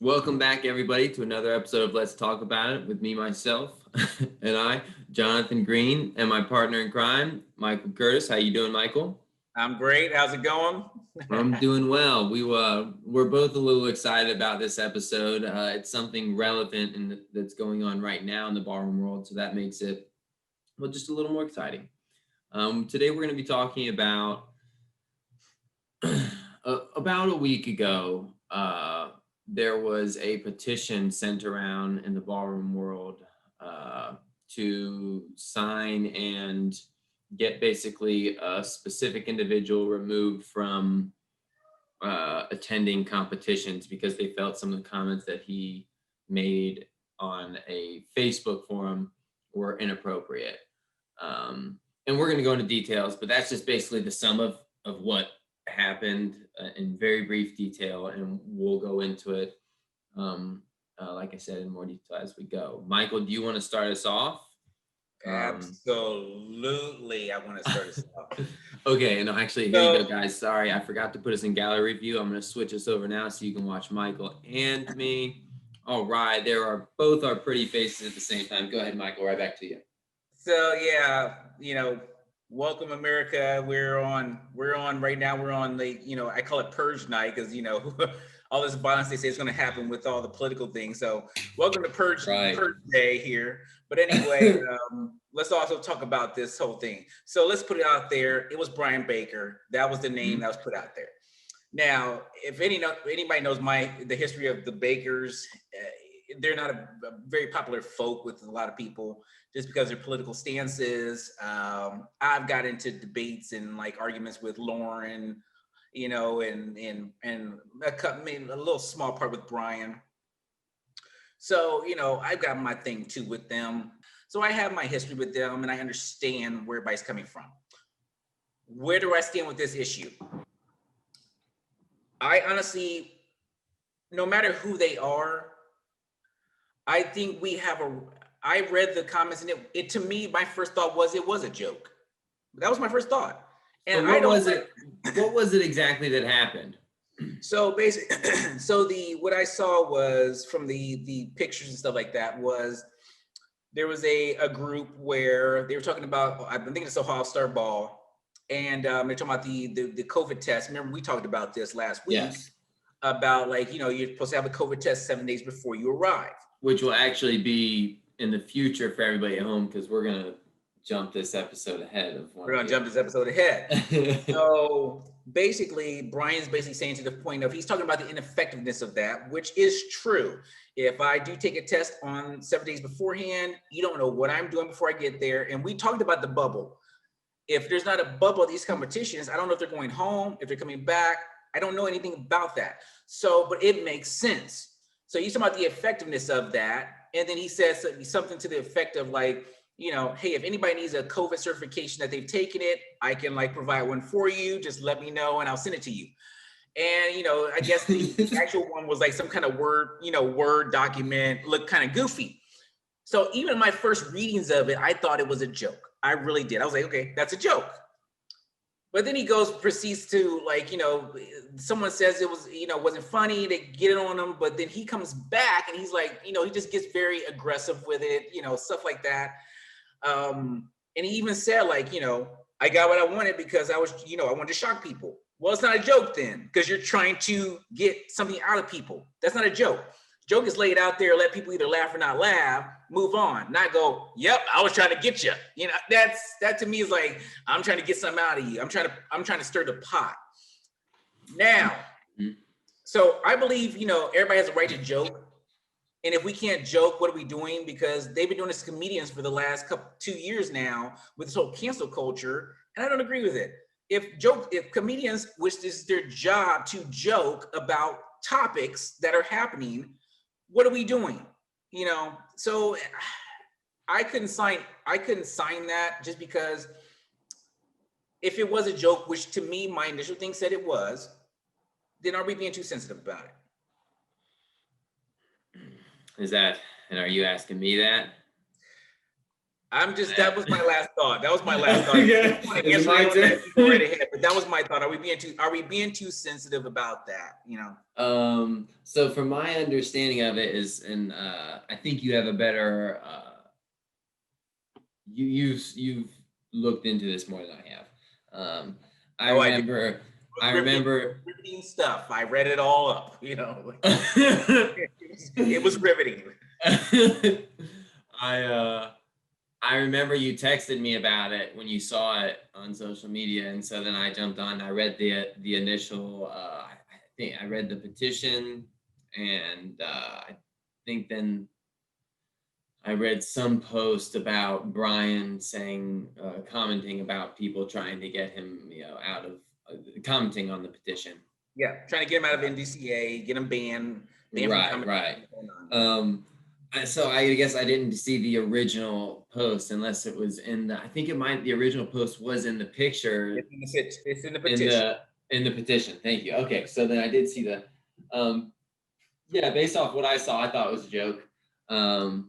Welcome back, everybody, to another episode of Let's Talk About It with me, myself, and I, Jonathan Green, and my partner in crime, Michael Curtis. How you doing, Michael? I'm great. How's it going? I'm doing well. We're both a little excited about this episode. It's something relevant and that's going on right now in the ballroom world, so that makes it just a little more exciting. Today, we're going to be talking about about a week ago. There was a petition sent around in the ballroom world to sign and get basically a specific individual removed from attending competitions because they felt some of the comments that he made on a Facebook forum were inappropriate. And we're going to go into details, but that's just basically the sum of what happened in very brief detail, and we'll go into it, like I said, in more detail as we go. Michael, do you want to start us off? Absolutely. I want to start us off. Okay, and actually, here you go, guys. Sorry, I forgot to put us in gallery view. I'm going to switch us over now so you can watch Michael and me. All right, there are both our pretty faces at the same time. Go ahead, Michael, right back to you. So yeah, welcome America. We're on right now. We're on the, I call it purge night because, all this violence they say is going to happen with all the political things. So welcome to purge day here. But anyway, let's also talk about this whole thing. So let's put it out there. It was Brian Baker. That was the name that was put out there. Now, if anybody knows the history of the Bakers, they're not a very popular folk with a lot of people just because of their political stances. I've got into debates and arguments with Lauren, and a little small part with Brian. So, I've got my thing too with them. So I have my history with them and I understand where everybody's coming from. Where do I stand with this issue? I honestly, no matter who they are, I think I read the comments and it to me, my first thought was it was a joke. That was my first thought. And what was it exactly that happened? So basically, what I saw was from the pictures and stuff like that was there was a group where they were talking about, I think it's a All-Star Ball, and they're talking about the COVID test. Remember, we talked about this last week. Yes. About you're supposed to have a COVID test 7 days before you arrive. Which will actually be in the future for everybody at home because we're going to jump this episode ahead. So basically, Brian's saying to the point of, he's talking about the ineffectiveness of that, which is true. If I do take a test on 7 days beforehand, you don't know what I'm doing before I get there. And we talked about the bubble. If there's not a bubble at these competitions, I don't know if they're going home, if they're coming back. I don't know anything about that. So, but it makes sense. So he's talking about the effectiveness of that. And then he says something to the effect of hey, if anybody needs a COVID certification that they've taken it, I can provide one for you. Just let me know and I'll send it to you. And, I guess the actual one was some kind of Word document, looked kind of goofy. So even my first readings of it, I thought it was a joke. I really did. I was like, okay, that's a joke. But then he proceeds to someone says it was, wasn't funny, they get it on him, but then he comes back and he's he just gets very aggressive with it, stuff like that. And he even said I got what I wanted because I wanted to shock people. Well, it's not a joke then, because you're trying to get something out of people. That's not a joke. Joke is laid out there, let people either laugh or not laugh, move on, not go, yep, I was trying to get you. That to me is I'm trying to get something out of you. I'm trying to stir the pot. Now, so I believe, everybody has a right to joke. And if we can't joke, what are we doing? Because they've been doing this as comedians for the last 2 years now with this whole cancel culture. And I don't agree with it. If comedians, which is their job to joke about topics that are happening, what are we doing? So I couldn't sign that just because if it was a joke, which to me, my initial thing said it was, then are we being too sensitive about it? And are you asking me that? That was my last thought. That was my last thought. Okay. Is it my turn? Go right ahead. But that was my thought. Are we being too sensitive about that? You know? So from my understanding of it is, and I think you have a better, you've looked into this more than I have. I remember riveting stuff. I read it all up, you know. It was riveting. I remember you texted me about it when you saw it on social media, and so then I jumped on. I read the initial. I think I read the petition, and I think then I read some post about Brian saying, commenting about people trying to get him, out of commenting on the petition. Yeah, trying to get him out of NDCA, get him banned. Right. So I guess I didn't see the original post unless it was I think the original post was in the picture. It's in the petition. In the petition. Thank you. Okay. So then I did see that. Based off what I saw, I thought it was a joke. I'm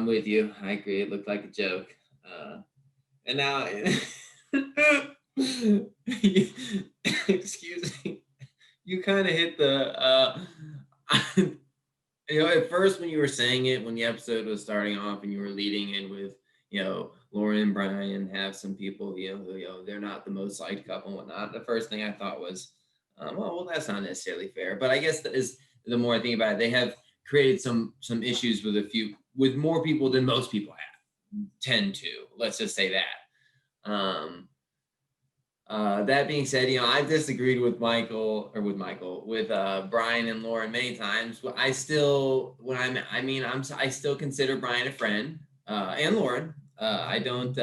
with you. I agree. It looked like a joke. And now, excuse me, you kind of hit the, at first when you were saying it, when the episode was starting off and you were leading in with, Lauren and Brian have some people, they're not the most liked couple and whatnot. The first thing I thought was, well, that's not necessarily fair. But I guess that is the more I think about it, they have created some issues with more people than most people tend to. Let's just say that. That being said, I've disagreed with Brian and Lauren many times. I still consider Brian a friend, and Lauren. I don't.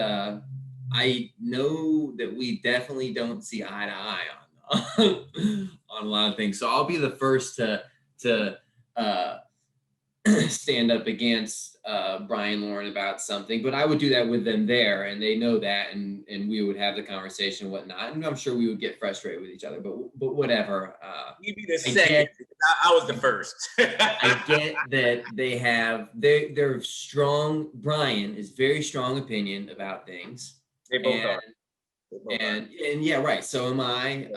I know that we definitely don't see eye to eye on a lot of things. So I'll be the first to stand up against Brian Lauren about something, but I would do that with them there, and they know that, and we would have the conversation and whatnot, and I'm sure we would get frustrated with each other, but whatever. You'd be the second. I was the first. I get that they're strong. Brian is very strong opinion about things. They both are. And yeah, right. So am I.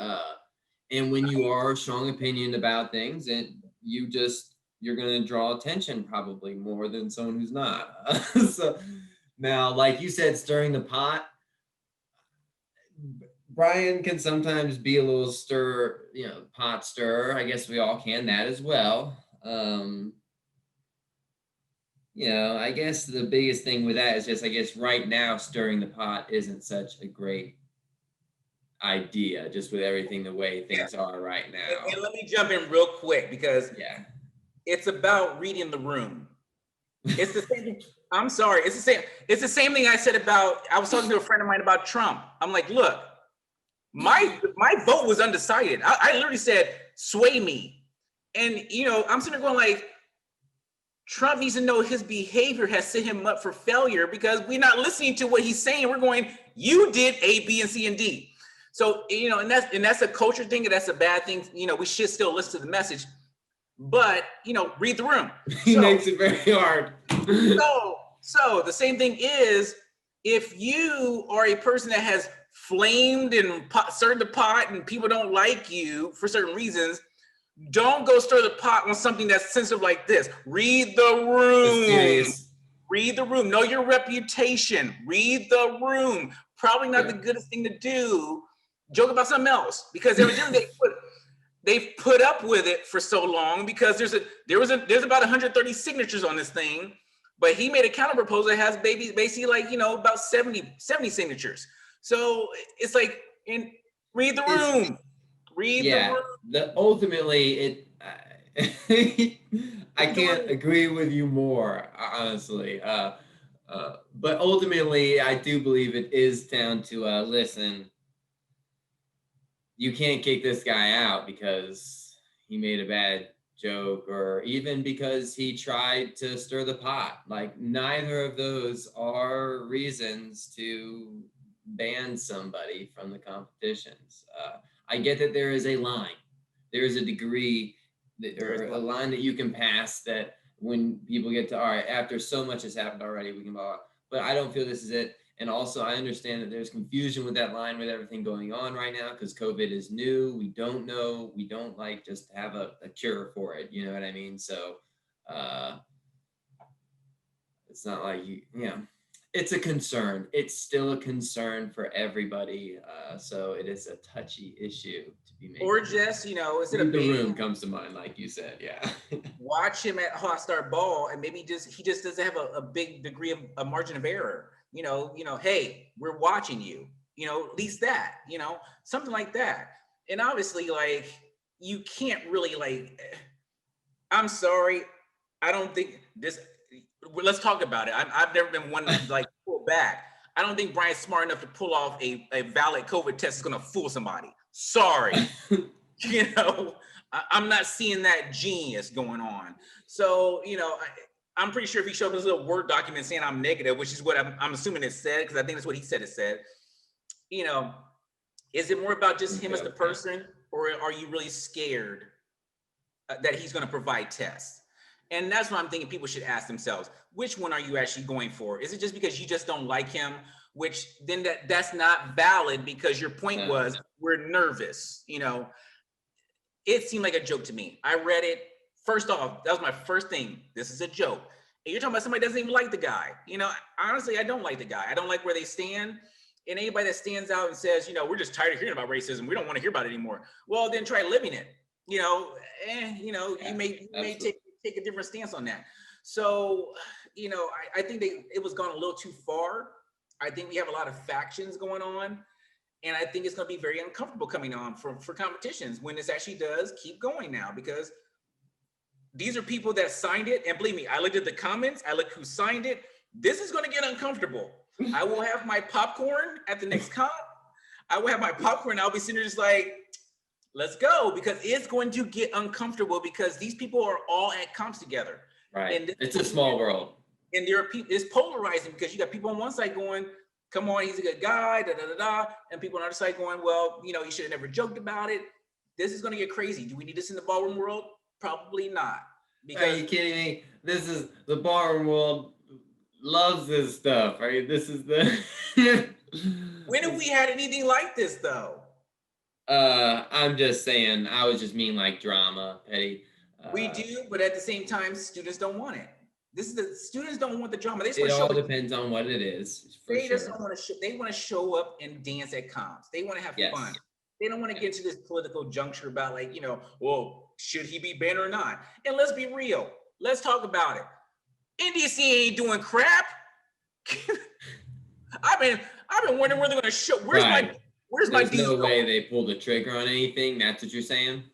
And when you are a strong opinion about things, and you're going to draw attention probably more than someone who's not. So now, like you said, stirring the pot, Brian can sometimes be a little pot stirrer. I guess we all can that as well. I guess the biggest thing with that is just, I guess right now, stirring the pot isn't such a great idea, just with everything the way things are right now. And let me jump in real quick because it's about reading the room. It's the same. I'm sorry. It's the same thing I said about. I was talking to a friend of mine about Trump. I'm like, look, my vote was undecided. I literally said, sway me, and I'm sitting there going like, Trump needs to know his behavior has set him up for failure because we're not listening to what he's saying. We're going, you did A, B, and C, and D. So and that's a culture thing, and that's a bad thing. We should still listen to the message. But read the room. He makes it very hard. So the same thing is, if you are a person that has flamed and stirred the pot and people don't like you for certain reasons, don't go stir the pot on something that's sensitive like this. Read the room. Read the room. Know your reputation. Read the room. Probably not the goodest thing to do. Joke about something else, because they've put up with it for so long because there's about 130 signatures on this thing, but he made a counter proposal that has basically like about 70 signatures. So it's like, read the room. Read the room. Ultimately, I can't agree with you more, honestly. But ultimately, I do believe it is down to listen. You can't kick this guy out because he made a bad joke or even because he tried to stir the pot. Like, neither of those are reasons to ban somebody from the competitions. I get that there is a line. There is a degree or a line that you can pass that when people get to, all right, after so much has happened already, we can blah. but I don't feel this is it. And also, I understand that there's confusion with that line with everything going on right now because COVID is new. We don't know. We don't like just have a cure for it. You know what I mean? So it's not like it's a concern. It's still a concern for everybody. So it is a touchy issue to be made. Or just, instead of the being, room comes to mind, like you said. Yeah. watch him at Hot Star Ball, and maybe he just doesn't have a big degree of a margin of error. Hey, we're watching you. At least that. Something like that. And obviously, like, you can't really, like. I'm sorry, I don't think this. Let's talk about it. I've never been one to like pull back. I don't think Brian's smart enough to pull off a valid COVID test is going to fool somebody. Sorry. I'm not seeing that genius going on. So, I'm pretty sure if he showed up his little Word document saying I'm negative, which is what I'm assuming it said, because I think that's what he said it said, is it more about just him as the person, or are you really scared that he's going to provide tests? And that's what I'm thinking people should ask themselves. Which one are you actually going for? Is it just because you just don't like him? Which then that's not valid, because your point was we're nervous. It seemed like a joke to me. I read it. First off, that was my first thing. This is a joke. And you're talking about somebody that doesn't even like the guy. Honestly, I don't like the guy. I don't like where they stand. And anybody that stands out and says, we're just tired of hearing about racism, we don't want to hear about it anymore. Well, then try living it. You may take a different stance on that. So, I think it was gone a little too far. I think we have a lot of factions going on. And I think it's going to be very uncomfortable coming on for competitions when this actually does keep going now, because these are people that signed it. And believe me, I looked at the comments. I looked who signed it. This is going to get uncomfortable. I will have my popcorn at the next comp. I will have my popcorn. I'll be sitting there just like, let's go, because it's going to get uncomfortable because these people are all at comps together. Right. And it's a small world. And there are people, it's polarizing because you got people on one side going, come on, he's a good guy, da, da, da, da. And people on the other side going, well, you should have never joked about it. This is going to get crazy. Do we need this in the ballroom world? Probably not. Because, are you kidding me? This is the ballroom world loves this stuff, right? This is the... When have we had anything like this, though? I'm just saying, I was just mean like drama, Petty. We do, but at the same time, students don't want it. Students don't want the drama. It all depends on what it is. They just don't want to. They want to show up and dance at comps. They want to have fun. They don't want to get to this political juncture about well, should he be banned or not? And let's be real. Let's talk about it. NDC ain't doing crap. I've been wondering where they're going to show. Where's my There's no way they pulled the trigger on anything. That's what you're saying?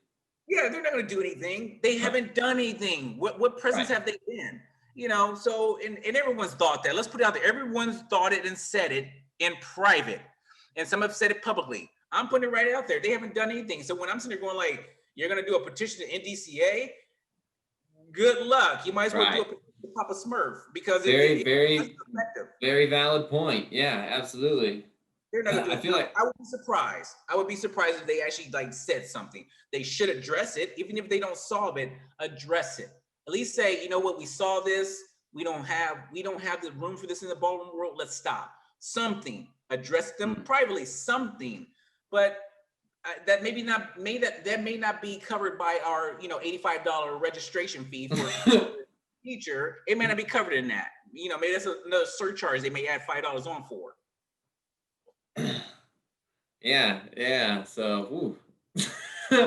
Yeah, they're not going to do anything. They haven't done anything. What presence have they been? So, and everyone's thought that. Let's put it out there. Everyone's thought it and said it in private. And some have said it publicly. I'm putting it right out there. They haven't done anything. So when I'm sitting there going like, you're going to do a petition to NDCA, good luck. You might as well do a petition to Papa Smurf, because very valid point. Yeah, absolutely. They're not gonna do it. I would be surprised. I would be surprised if they actually said something. They should address it, even if they don't solve it. Address it. At least say, you know what, we saw this. We don't have the room for this in the ballroom world. Let's stop. Something. Address them privately. Something. But that may not be covered by our $85 registration fee for a teacher. It may not be covered in that. Maybe that's another surcharge they may add $5 on for. Yeah. So, I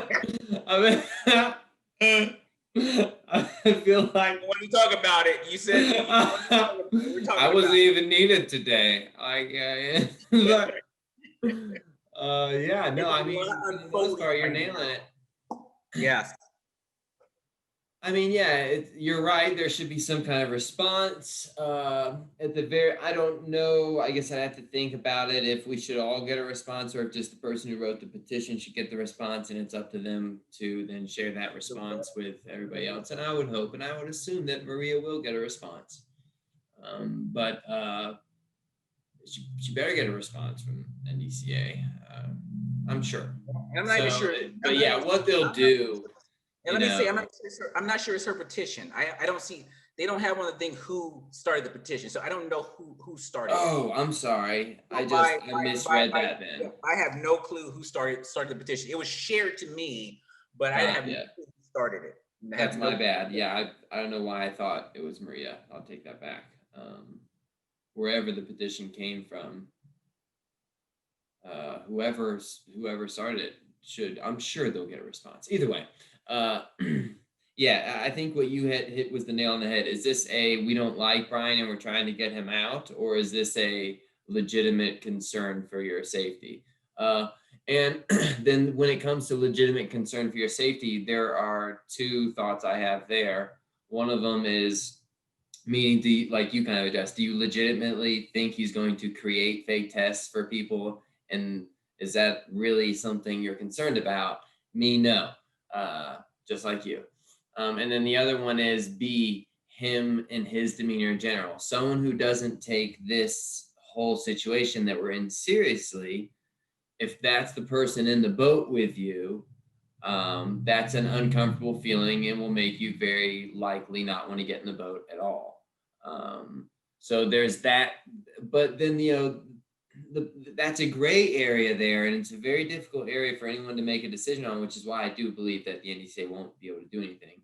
feel like when you talk about it, you said I wasn't even needed today. No, I mean, for the most part, you're nailing it. Yes. I mean, you're right. There should be some kind of response. I don't know. I guess I'd have to think about it if we should all get a response, or if just the person who wrote the petition should get the response, and it's up to them to then share that response with everybody else. And I would hope, and I would assume that Maria will get a response. But she better get a response from NDCA. I'm sure. I'm not even sure. But what they'll do. And let me say, I'm not sure it's her petition. I don't see, they don't have on the thing who started the petition. So I don't know who started it. Oh, I'm sorry. I misread that then. I have no clue who started the petition. It was shared to me, but I have no Yeah. clue who started it. That's my bad. Yeah, I don't know why I thought it was Maria. I'll take that back. Wherever the petition came from, whoever started it I'm sure they'll get a response. Either way, yeah, I think what you hit was the nail on the head. Is this we don't like Brian and we're trying to get him out, or is this a legitimate concern for your safety? And then when it comes to legitimate concern for your safety, there are two thoughts I have there. One of them is, meaning, like you kind of addressed, do you legitimately think he's going to create fake tests for people? And is that really something you're concerned about? Me, no, just like you. And then the other one is B, him and his demeanor in general. Someone who doesn't take this whole situation that we're in seriously, if that's the person in the boat with you, that's an uncomfortable feeling and will make you very likely not want to get in the boat at all. So there's that, but then, that's a gray area there, and it's a very difficult area for anyone to make a decision on, which is why I do believe that the NDCA won't be able to do anything,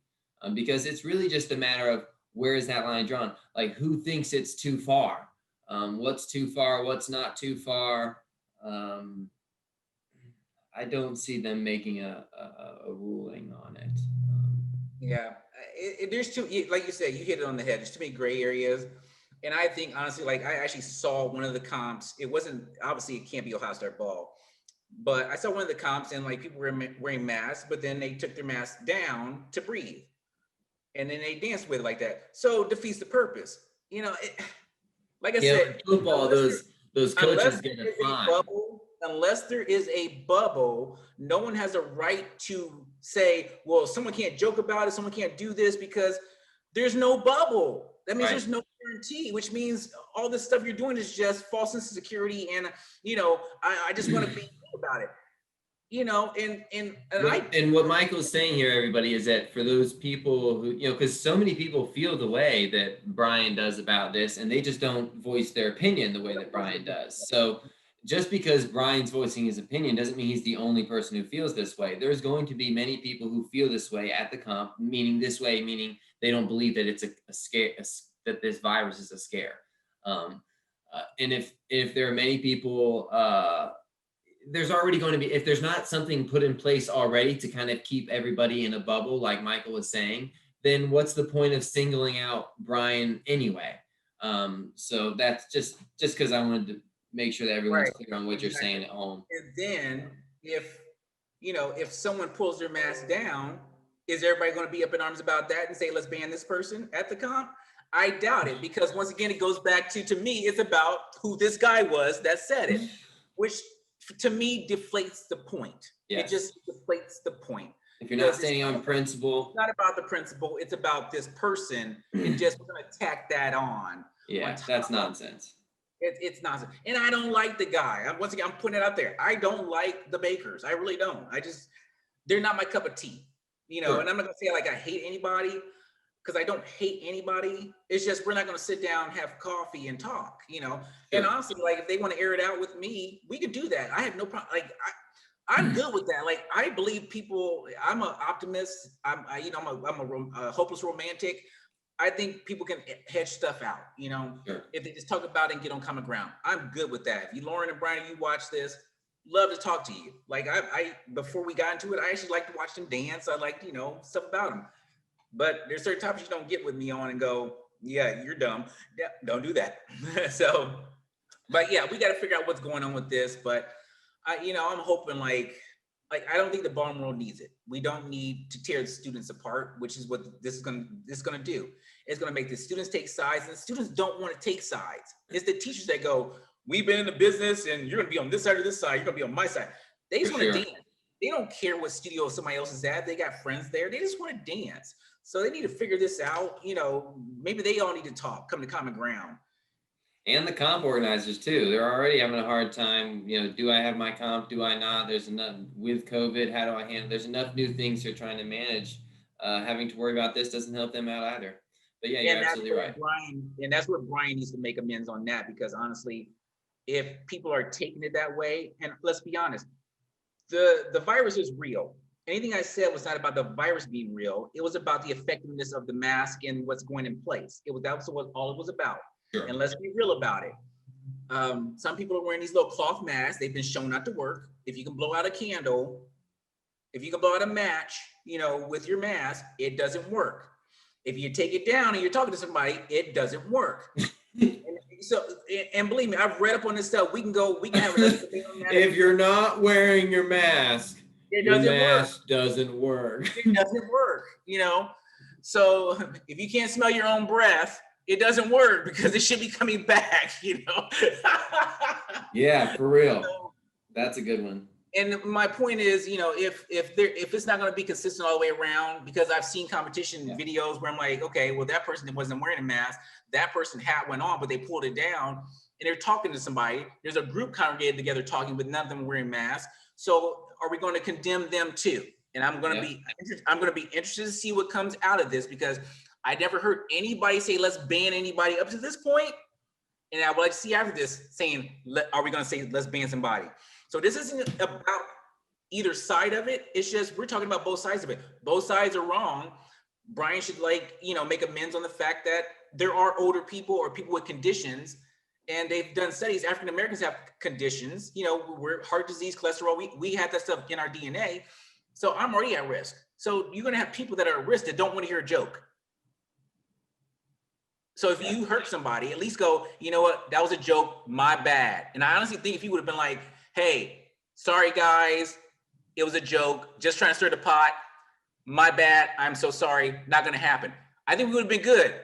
because it's really just a matter of where is that line drawn? Like, who thinks it's too far? What's too far? What's not too far? I don't see them making a ruling on it. Yeah, there's too, like you said, you hit it on the head. There's too many gray areas. And I think, honestly, like I actually saw one of the comps. It wasn't, obviously it can't be Ohio State ball, but I saw one of the comps and like people were wearing masks, but then they took their masks down to breathe. And then they danced with it like that. So it defeats the purpose. Like I said, football, those coaches get a fine. Unless there is a bubble, no one has a right to say, well, someone can't joke about it, someone can't do this, because there's no bubble. That means there's no guarantee, which means all this stuff you're doing is just false sense of security. And, I just want to be about it. And what Michael's saying here, everybody, is that for those people who, because so many people feel the way that Brian does about this, and they just don't voice their opinion the way that Brian does. So just because Brian's voicing his opinion doesn't mean he's the only person who feels this way. There's going to be many people who feel this way at the comp, meaning they don't believe that it's a scare, that this virus is a scare. And if there are many people, there's already going to be, if there's not something put in place already to kind of keep everybody in a bubble, like Michael was saying, then what's the point of singling out Brian anyway? So that's just because I wanted to make sure that everyone's clear on what you're saying at home. And then if someone pulls their mask down, is everybody going to be up in arms about that and say, let's ban this person at the comp? I doubt it, because once again, it goes back to me, it's about who this guy was that said it, which to me deflates the point. Yes. It just deflates the point. If you're not standing on principle. It's not about the principle, it's about this person, and just we're going to tack that on. Yeah, that's nonsense. It's nonsense. And I don't like the guy. Once again, I'm putting it out there. I don't like the Bakers. I really don't. They're not my cup of tea. Sure. And I'm not going to say like I hate anybody, because I don't hate anybody. It's just we're not going to sit down, have coffee, and talk, Sure. And honestly, like if they want to air it out with me, we could do that. I have no problem. Like I'm good with that. Like I believe people. I'm an optimist. I'm a hopeless romantic. I think people can hedge stuff out, Sure. If they just talk about it and get on common ground. I'm good with that. If you, Lauren and Brian, you watch this, love to talk to you. Like I before we got into it, I actually like to watch them dance. I like, stuff about them. But there's certain topics you don't get with me on and go, yeah, you're dumb. Yeah, don't do that. So, but yeah, we got to figure out what's going on with this. But I'm hoping like I don't think the bottom world needs it. We don't need to tear the students apart, which is what this is going to do. It's going to make the students take sides, and the students don't want to take sides. It's the teachers that go, we've been in the business, and you're going to be on this side or this side. You're going to be on my side. They just want to dance. They don't care what studio somebody else is at. They got friends there. They just want to dance. So they need to figure this out. Maybe they all need to talk, come to common ground. And the comp organizers too. They're already having a hard time. Do I have my comp? Do I not? There's enough with COVID. How do I handle? There's enough new things they're trying to manage. Having to worry about this doesn't help them out either. But yeah, you're absolutely right. That's where Brian needs to make amends on that, because honestly, if people are taking it that way, and let's be honest, the virus is real. Anything I said was not about the virus being real. It was about the effectiveness of the mask and what's going in place. That's what all it was about. Sure. And let's be real about it. Some people are wearing these little cloth masks. They've been shown not to work. If you can blow out a candle, if you can blow out a match, with your mask, it doesn't work. If you take it down and you're talking to somebody, it doesn't work. And believe me, I've read up on this stuff. We can have another debate on that. If you're not wearing your mask, your mask doesn't work. It doesn't work, So if you can't smell your own breath, it doesn't work, because it should be coming back, Yeah, for real. That's a good one. And my point is, if it's not going to be consistent all the way around, because I've seen competition videos where I'm like, okay, well, that person wasn't wearing a mask, that person hat went on, but they pulled it down, and they're talking to somebody. There's a group congregated together talking, but none of them wearing masks. So are we going to condemn them too? And I'm going to be interested to see what comes out of this, because I never heard anybody say let's ban anybody up to this point. And I would like to see after this saying, are we going to say let's ban somebody? So this isn't about either side of it. It's just, we're talking about both sides of it. Both sides are wrong. Brian should make amends on the fact that there are older people or people with conditions, and they've done studies. African Americans have conditions, we're heart disease, cholesterol. We have that stuff in our DNA. So I'm already at risk. So you're going to have people that are at risk that don't want to hear a joke. So if you hurt somebody, at least go, you know what, that was a joke, my bad. And I honestly think if you would have been like, hey, sorry guys, it was a joke, just trying to stir the pot, my bad, I'm so sorry, not gonna happen, I think we would have been good.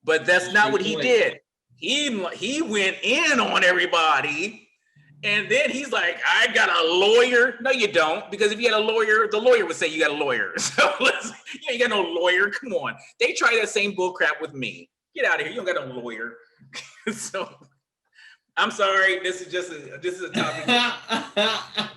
But that's not what he did. He went in on everybody, and then he's like, I got a lawyer. No, you don't, because if you had a lawyer, the lawyer would say you got a lawyer. So you got no lawyer, come on. They tried that same bull crap with me. Get out of here, you don't got no lawyer. So I'm sorry, this is a topic.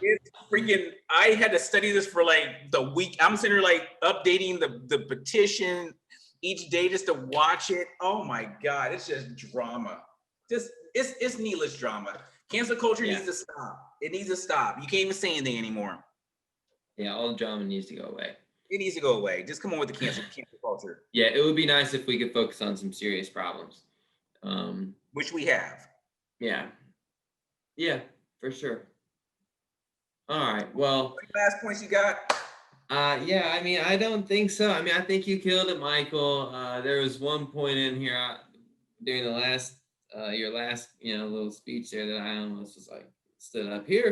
It's freaking, I had to study this for like the week. I'm sitting here like updating the petition each day just to watch it. Oh my God, it's just drama. It's needless drama. Cancel culture needs to stop. It needs to stop. You can't even say anything anymore. Yeah, all the drama needs to go away. It needs to go away. Just come on with the cancel culture. Yeah, it would be nice if we could focus on some serious problems. Which we have. Yeah, for sure. All right, well. Any last points you got? Yeah, I mean, I don't think so. I mean, I think you killed it, Michael. There was one point in here during your last, little speech there that I almost was like, stood up here,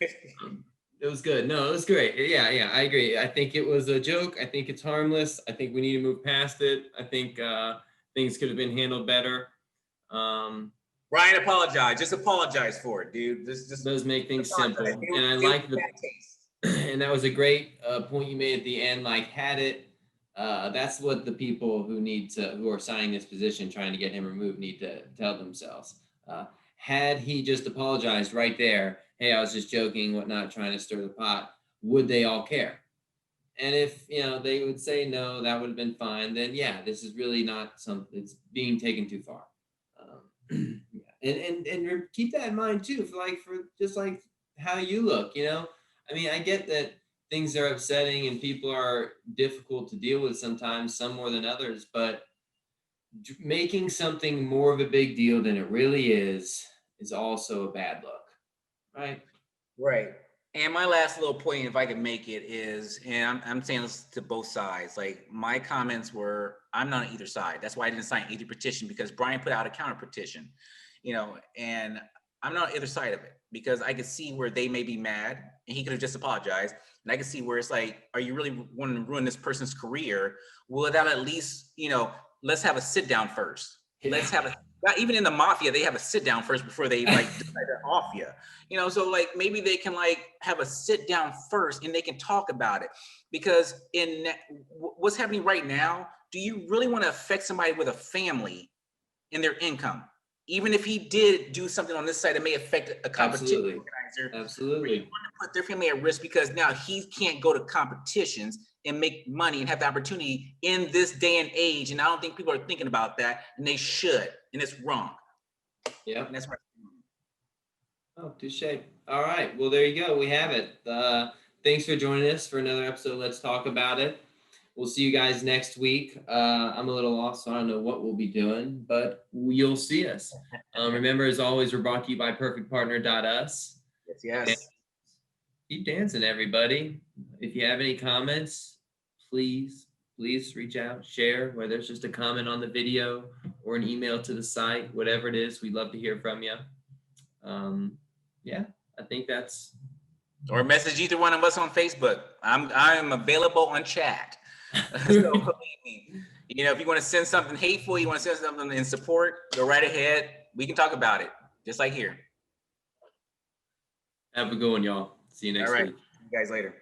It was good. No, it was great. Yeah, I agree. I think it was a joke. I think it's harmless. I think we need to move past it. I think things could have been handled better. Ryan, apologize. Just apologize for it, dude. Just does make things simple. And I like and that was a great point you made at the end. Like, that's what the people who are signing this petition, trying to get him removed, need to tell themselves. Had he just apologized right there, hey, I was just joking, whatnot, trying to stir the pot, would they all care? And if, they would say no, that would have been fine, then yeah, this is really not something, it's being taken too far. And keep that in mind too, for just like how you look, I mean, I get that things are upsetting and people are difficult to deal with sometimes, some more than others, but making something more of a big deal than it really is also a bad look, right? Right. And my last little point, if I can make it, is, and I'm saying this to both sides, like my comments were, I'm not on either side. That's why I didn't sign either petition, because Brian put out a counter petition, and I'm not on either side of it, because I could see where they may be mad and he could have just apologized. And I could see where it's like, are you really wanting to ruin this person's career? Well, that at least, let's have a sit down first. Yeah. Let's have not even in the mafia, they have a sit down first before they decide to off you. So like maybe they can have a sit down first and they can talk about it, because in what's happening right now, do you really want to affect somebody with a family and their income? Even if he did do something on this side that may affect a competition organizer, Absolutely. You want to put their family at risk because now he can't go to competitions and make money and have the opportunity in this day and age. And I don't think people are thinking about that, and they should, and it's wrong. Yeah. And that's right. Oh, touche. All right. Well, there you go. We have it. Thanks for joining us for another episode. Let's talk about it. We'll see you guys next week. I'm a little lost, so I don't know what we'll be doing, but you'll see us. Remember, as always, we're brought to you by perfectpartner.us. Yes. And keep dancing, everybody. If you have any comments, please reach out, share, whether it's just a comment on the video or an email to the site, whatever it is, we'd love to hear from you. Yeah, I think that's. Or message either one of us on Facebook. I'm available on chat. So believe me, if you want to send something hateful, you want to send something in support, go right ahead. We can talk about it, just like here. Have a good one, y'all. See you next week. See you guys later.